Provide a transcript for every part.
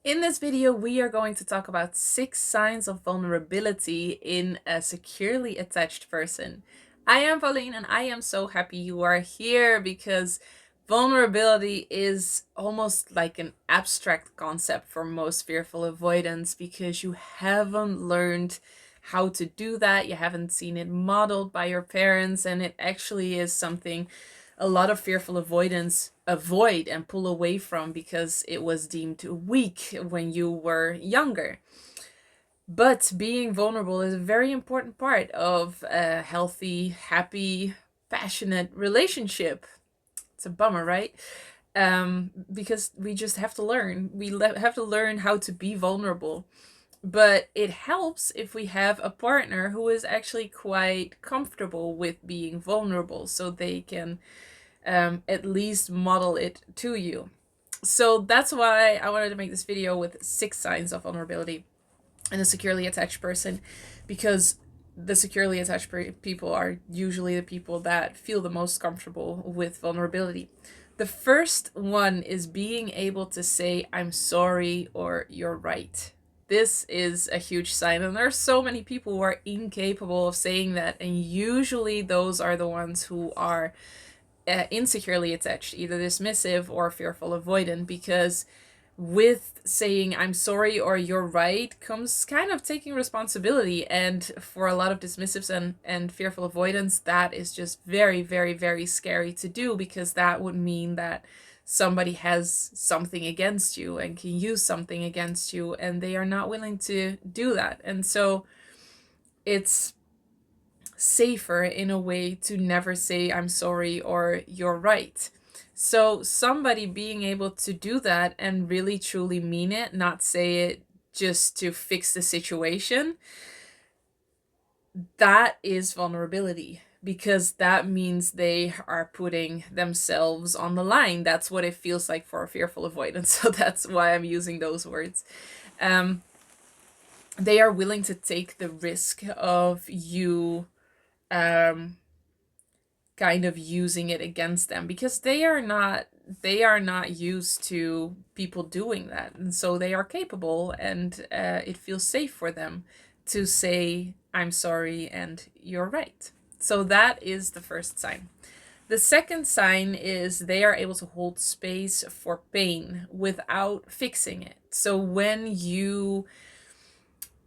In this video, we are going to talk about 6 signs of vulnerability in a securely attached person. I am Pauline and I am so happy you are here because vulnerability is almost like an abstract concept for most fearful avoidants because you haven't learned how to do that, you haven't seen it modeled by your parents, and it actually is something a lot of fearful avoidants avoid and pull away from because it was deemed weak when you were younger. But being vulnerable is a very important part of a healthy, happy, passionate relationship. It's a bummer, right? Because we just have to learn. Have to learn how to be vulnerable. But it helps if we have a partner who is actually quite comfortable with being vulnerable so they can at least model it to you. So that's why I wanted to make this video with 6 signs of vulnerability in a securely attached person, because the securely attached people are usually the people that feel the most comfortable with vulnerability. The first one is being able to say, I'm sorry, or you're right. This is a huge sign, and there are so many people who are incapable of saying that, and usually those are the ones who are insecurely attached, either dismissive or fearful avoidant, because with saying I'm sorry or you're right comes kind of taking responsibility. And for a lot of dismissives and fearful avoidance, that is just very, very, very scary to do, because that would mean that somebody has something against you and can use something against you, and they are not willing to do that. And so it's safer in a way to never say I'm sorry or you're right. So somebody being able to do that and really truly mean it, not say it just to fix the situation, that is vulnerability, because that means they are putting themselves on the line. That's what it feels like for a fearful avoidance. So that's why I'm using those words. They are willing to take the risk of you um, kind of using it against them, because they are not used to people doing that, and so they are capable, and it feels safe for them to say I'm sorry and you're right. So that is the first sign. The second sign is they are able to hold space for pain without fixing it. So when you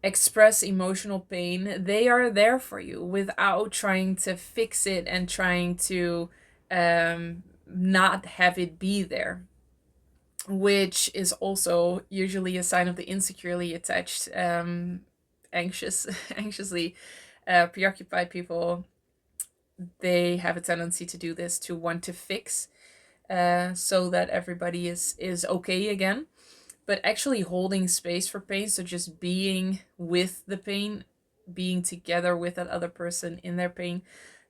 express emotional pain, they are there for you without trying to fix it and trying to not have it be there, which is also usually a sign of the insecurely attached, anxiously preoccupied people. They have a tendency to do this, to want to fix, so that everybody is okay again. But actually holding space for pain, so just being with the pain, being together with that other person in their pain,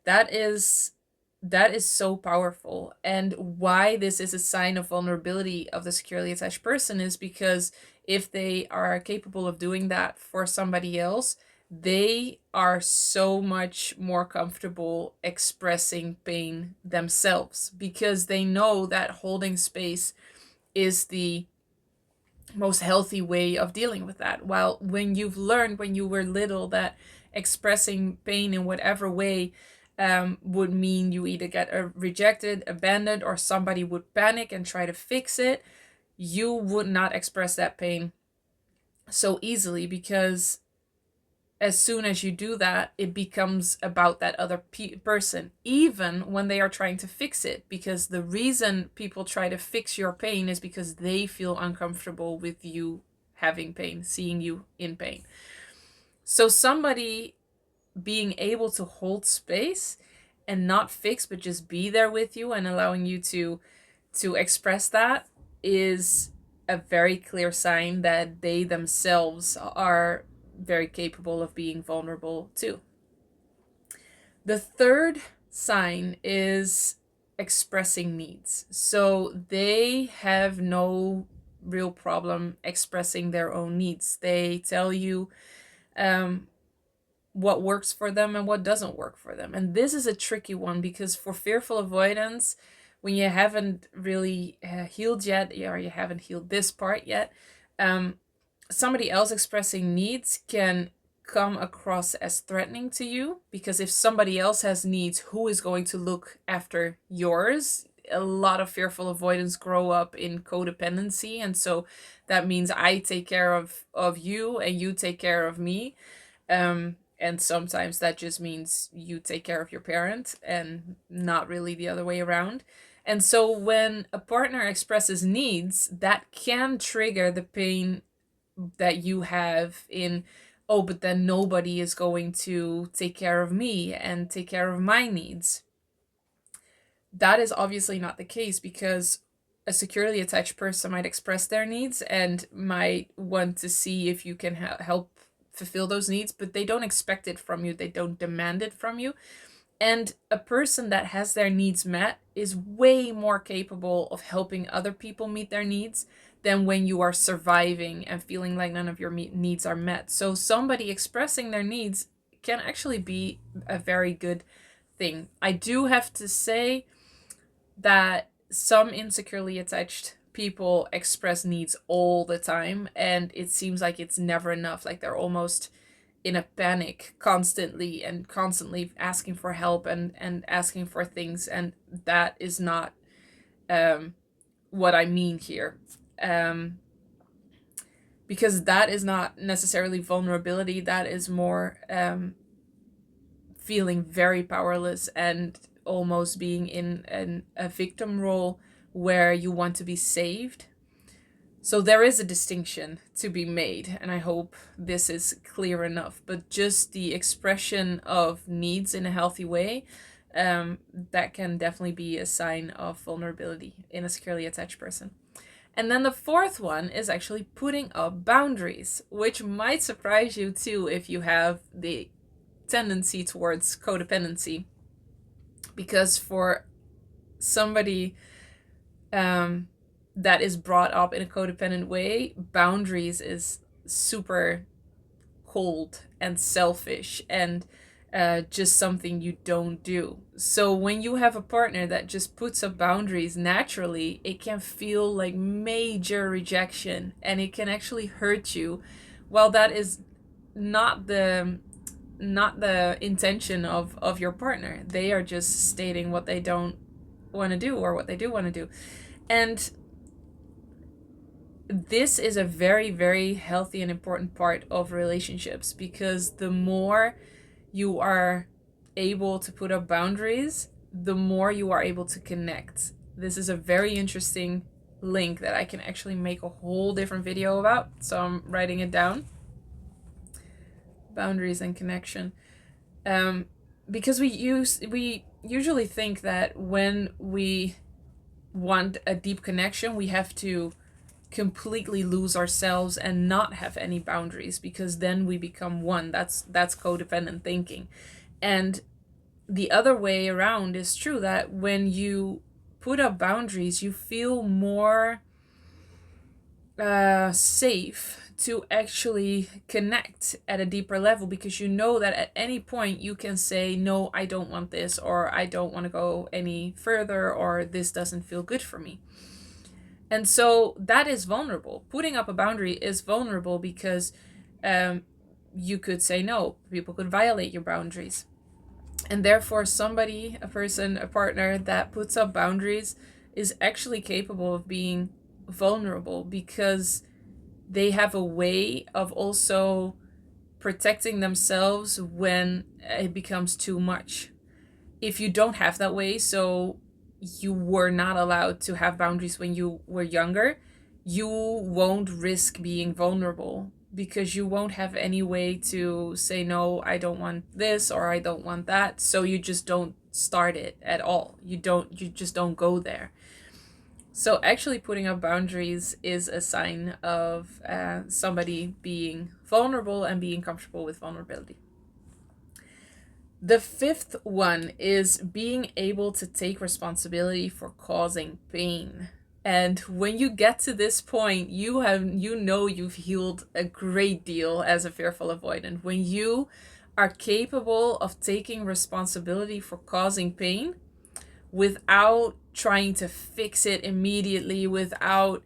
that is so powerful. And why this is a sign of vulnerability of the securely attached person is because if they are capable of doing that for somebody else, they are so much more comfortable expressing pain themselves, because they know that holding space is the most healthy way of dealing with that. While when you've learned when you were little that expressing pain in whatever way would mean you either get rejected, abandoned, or somebody would panic and try to fix it, you would not express that pain so easily, because as soon as you do that, it becomes about that other person, even when they are trying to fix it. Because the reason people try to fix your pain is because they feel uncomfortable with you having pain, seeing you in pain. So somebody being able to hold space and not fix, but just be there with you and allowing you to express that, is a very clear sign that they themselves are very capable of being vulnerable too. The third sign is expressing needs. So they have no real problem expressing their own needs. They tell you what works for them and what doesn't work for them. And this is a tricky one, because for fearful avoidance, when you haven't really healed yet, or you haven't healed this part yet, Um, Somebody else expressing needs can come across as threatening to you, because if somebody else has needs, who is going to look after yours? A lot of fearful avoidants grow up in codependency, and so that means I take care of you and you take care of me. And sometimes that just means you take care of your parent and not really the other way around. And so when a partner expresses needs, that can trigger the pain that you have in, oh, but then nobody is going to take care of me and take care of my needs. That is obviously not the case, because a securely attached person might express their needs and might want to see if you can help fulfill those needs, but they don't expect it from you, they don't demand it from you. And a person that has their needs met is way more capable of helping other people meet their needs than when you are surviving and feeling like none of your needs are met. So somebody expressing their needs can actually be a very good thing. I do have to say that some insecurely attached people express needs all the time, and it seems like it's never enough. Like they're almost in a panic constantly and constantly asking for help and asking for things, and that is not what I mean here. Because that is not necessarily vulnerability, that is more feeling very powerless and almost being in a victim role where you want to be saved. So there is a distinction to be made, and I hope this is clear enough. But just the expression of needs in a healthy way, that can definitely be a sign of vulnerability in a securely attached person. And then the fourth one is actually putting up boundaries, which might surprise you too if you have the tendency towards codependency. Because for somebody that is brought up in a codependent way, boundaries is super cold and selfish and just something you don't do. So when you have a partner that just puts up boundaries naturally, it can feel like major rejection, and it can actually hurt you. Well, that is not the intention of your partner. They are just stating what they don't want to do or what they do want to do. And this is a very, very healthy and important part of relationships, because the more you are able to put up boundaries, the more you are able to connect. This is a very interesting link that I can actually make a whole different video about, so I'm writing it down. Boundaries and connection. Because we usually think that when we want a deep connection, we have to completely lose ourselves and not have any boundaries, because then we become one. That's codependent thinking. And the other way around is true, that when you put up boundaries, you feel more safe to actually connect at a deeper level, because you know that at any point you can say, no, I don't want this, or I don't want to go any further, or this doesn't feel good for me. And so that is vulnerable. Putting up a boundary is vulnerable, because you could say no. People could violate your boundaries. And therefore, somebody, a person, a partner that puts up boundaries is actually capable of being vulnerable, because they have a way of also protecting themselves when it becomes too much. If you don't have that way, so you were not allowed to have boundaries when you were younger, you won't risk being vulnerable, because you won't have any way to say, no, I don't want this, or I don't want that. So you just don't start it at all. You just don't go there. So actually putting up boundaries is a sign of somebody being vulnerable and being comfortable with vulnerability. The fifth one is being able to take responsibility for causing pain. And when you get to this point, you've healed a great deal as a fearful avoidant. When you are capable of taking responsibility for causing pain without trying to fix it immediately, without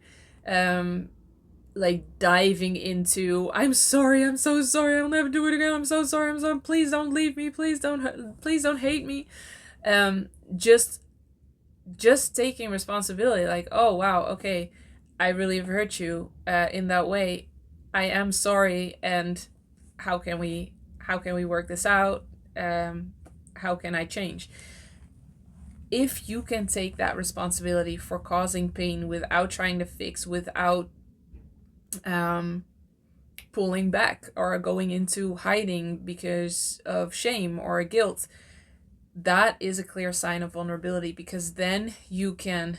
like diving into, I'm sorry, I'm so sorry, I'll never do it again, I'm so sorry, I'm so, please don't leave me, please don't hate me. um just just taking responsibility, like, oh wow, okay, I really have hurt you in that way, I am sorry, and how can we work this out, how can I change? If you can take that responsibility for causing pain without trying to fix, without um, pulling back or going into hiding because of shame or guilt, that is a clear sign of vulnerability, because then you can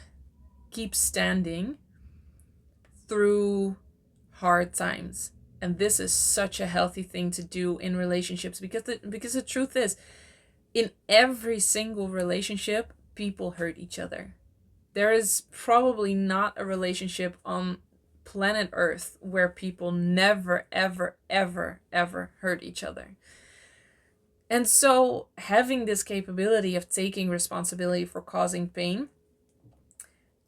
keep standing through hard times. And this is such a healthy thing to do in relationships, because the truth is, in every single relationship, people hurt each other. There is probably not a relationship on planet Earth where people never, ever, ever, ever hurt each other. And so, having this capability of taking responsibility for causing pain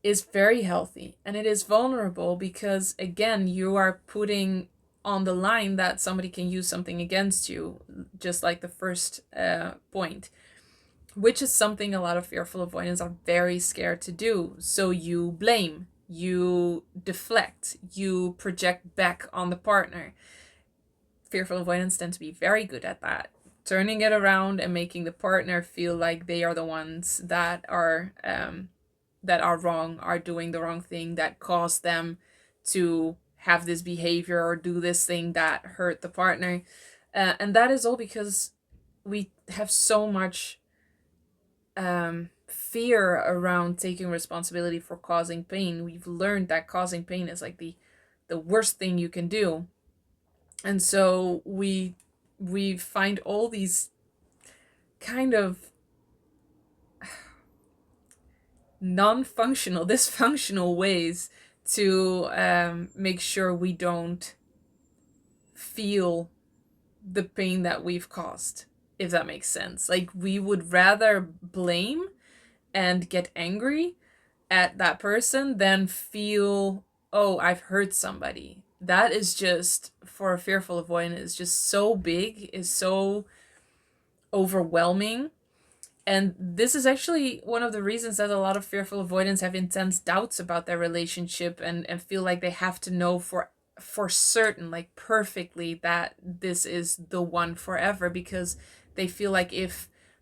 is very healthy, and it is vulnerable because, again, you are putting on the line that somebody can use something against you, just like the first point, which is something a lot of fearful avoidants are very scared to do. So you blame, you deflect, you project back on the partner. Fearful avoidants tend to be very good at that, turning it around and making the partner feel like they are the ones that are wrong, are doing the wrong thing, that caused them to have this behavior or do this thing that hurt the partner. And that is all because we have so much fear around taking responsibility for causing pain. We've learned that causing pain is like the worst thing you can do. And so we find all these kind of non-functional, dysfunctional ways to make sure we don't feel the pain that we've caused, if that makes sense. Like, we would rather blame and get angry at that person than feel, oh, I've hurt somebody. That is just, for a fearful avoidant, is just so big, is so overwhelming. And this is actually one of the reasons that a lot of fearful avoidants have intense doubts about their relationship, and feel like they have to know for certain, like perfectly, that this is the one forever, because they feel like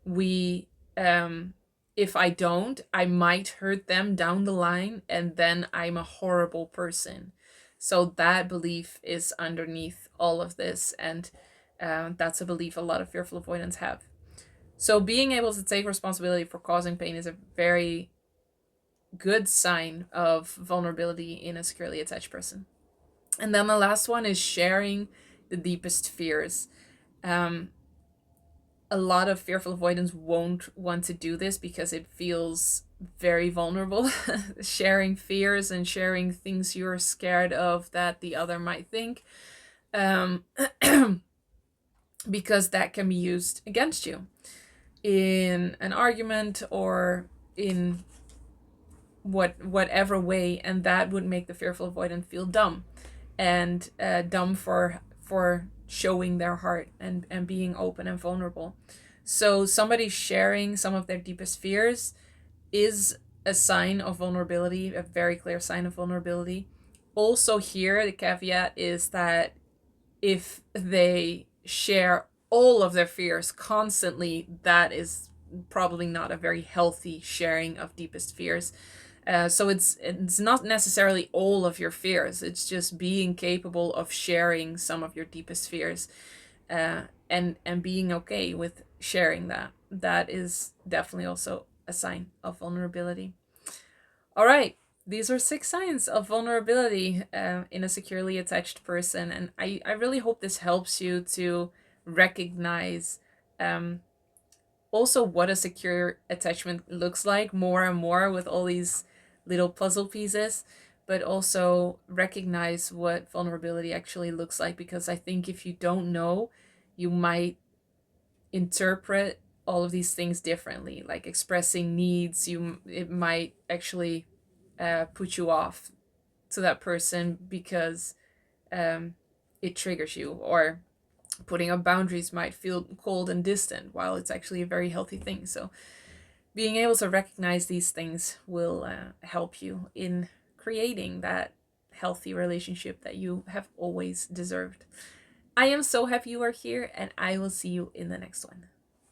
we if I don't, I might hurt them down the line, and then I'm a horrible person. So that belief is underneath all of this, and that's a belief a lot of fearful avoidants have. So being able to take responsibility for causing pain is a very good sign of vulnerability in a securely attached person. And then the last one is sharing the deepest fears. Um, a lot of fearful avoidants won't want to do this because it feels very vulnerable. Sharing fears and sharing things you're scared of that the other might think, um, because that can be used against you in an argument or in whatever way, and that would make the fearful avoidant feel dumb, and dumb for showing their heart and being open and vulnerable. So somebody sharing some of their deepest fears is a sign of vulnerability, a very clear sign of vulnerability. Also, here the caveat is that if they share all of their fears constantly, that is probably not a very healthy sharing of deepest fears. So it's not necessarily all of your fears. It's just being capable of sharing some of your deepest fears, and being okay with sharing that. That is definitely also a sign of vulnerability. All right, these are 6 signs of vulnerability in a securely attached person, and I really hope this helps you to recognize also what a secure attachment looks like more and more with all these little puzzle pieces, but also recognize what vulnerability actually looks like, because I think if you don't know, you might interpret all of these things differently. Like expressing needs, it might actually put you off to that person because it triggers you, or putting up boundaries might feel cold and distant while it's actually a very healthy thing. So being able to recognize these things will help you in creating that healthy relationship that you have always deserved. I am so happy you are here, and I will see you in the next one.